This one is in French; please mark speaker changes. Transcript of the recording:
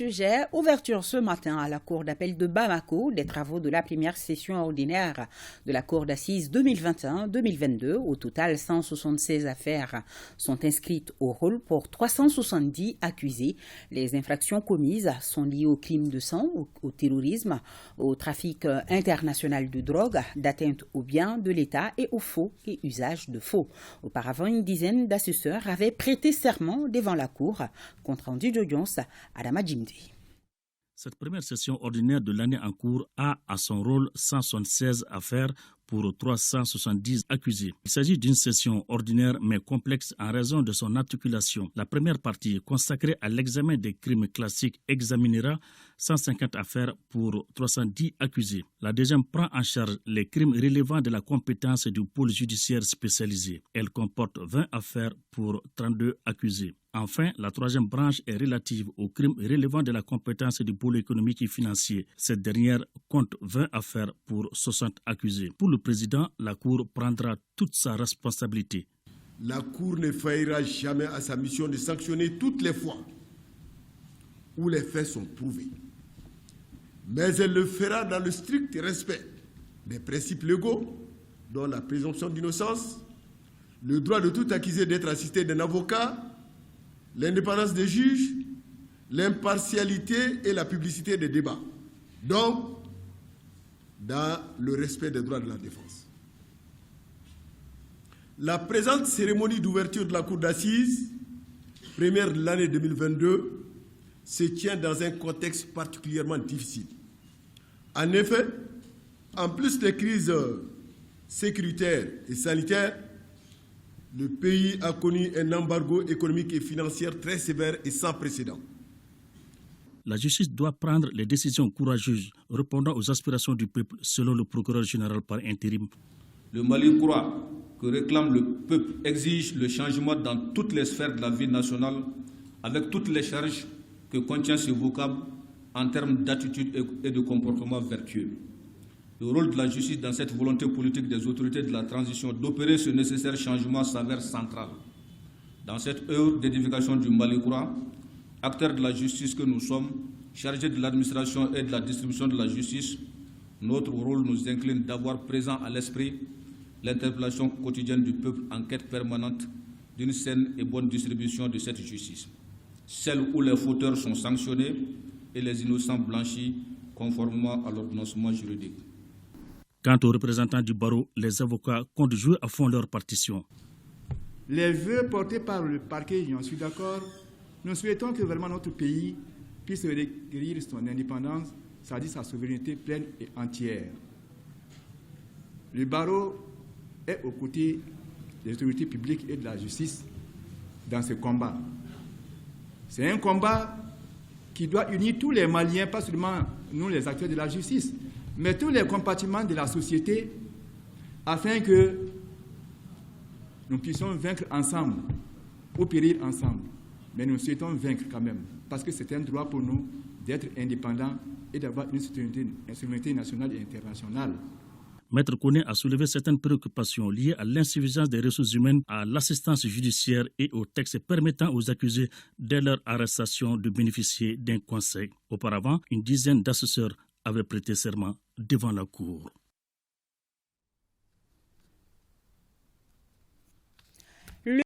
Speaker 1: sujet, ouverture ce matin à la Cour d'appel de Bamako des travaux de la première session ordinaire de la Cour d'assises 2021-2022. Au total, 176 affaires sont inscrites au rôle pour 370 accusés. Les infractions commises sont liées aux crimes de sang, au terrorisme, au trafic international de drogue, d'atteinte aux biens de l'État et au faux et usage de faux. Auparavant, une dizaine d'assesseurs avaient prêté serment devant la Cour. Compte rendu d'audience, Adama Djimdi.
Speaker 2: Cette première session ordinaire de l'année en cours a à son rôle 176 affaires pour 370 accusés. Il s'agit d'une session ordinaire mais complexe en raison de son articulation. La première partie, consacrée à l'examen des crimes classiques, examinera 150 affaires pour 310 accusés. La deuxième prend en charge les crimes relevant de la compétence du pôle judiciaire spécialisé. Elle comporte 20 affaires pour 32 accusés. Enfin, la troisième branche est relative aux crimes relevant de la compétence du pôle économique et financier. Cette dernière compte 20 affaires pour 60 accusés. Pour le président, la Cour prendra toute sa responsabilité.
Speaker 3: La Cour ne faillira jamais à sa mission de sanctionner toutes les fois où les faits sont prouvés. Mais elle le fera dans le strict respect des principes légaux, dont la présomption d'innocence, le droit de tout accusé d'être assisté d'un avocat, l'indépendance des juges, l'impartialité et la publicité des débats. Donc, dans le respect des droits de la défense. La présente cérémonie d'ouverture de la Cour d'assises, première de l'année 2022, se tient dans un contexte particulièrement difficile. En effet, en plus des crises sécuritaires et sanitaires, le pays a connu un embargo économique et financier très sévère et sans précédent.
Speaker 2: La justice doit prendre les décisions courageuses répondant aux aspirations du peuple, selon le procureur général par intérim.
Speaker 4: Le Mali croit que réclame le peuple exige le changement dans toutes les sphères de la vie nationale, avec toutes les charges que contient ce vocable en termes d'attitude et de comportement vertueux. Le rôle de la justice dans cette volonté politique des autorités de la transition d'opérer ce nécessaire changement s'avère central. Dans cette œuvre d'édification du Mali-Coura, acteurs de la justice que nous sommes, chargés de l'administration et de la distribution de la justice, notre rôle nous incline d'avoir présent à l'esprit l'interpellation quotidienne du peuple en quête permanente d'une saine et bonne distribution de cette justice, celle où les fauteurs sont sanctionnés et les innocents blanchis conformément à l'ordonnancement juridique.
Speaker 2: Quant aux représentants du barreau, les avocats comptent jouer à fond leur partition.
Speaker 5: Les vœux portés par le parquet, j'en suis d'accord. Nous souhaitons que vraiment notre pays puisse recueillir son indépendance, c'est-à-dire sa souveraineté pleine et entière. Le barreau est aux côtés des autorités publiques et de la justice dans ce combat. C'est un combat qui doit unir tous les Maliens, pas seulement nous les acteurs de la justice, mais tous les compartiments de la société, afin que nous puissions vaincre ensemble, ou périr ensemble. Mais nous souhaitons vaincre quand même, parce que c'est un droit pour nous d'être indépendants et d'avoir une souveraineté nationale et internationale.
Speaker 2: Maître Koné a soulevé certaines préoccupations liées à l'insuffisance des ressources humaines, à l'assistance judiciaire et aux textes permettant aux accusés, dès leur arrestation, de bénéficier d'un conseil. Auparavant, une dizaine d'assesseurs avaient prêté serment devant la Cour.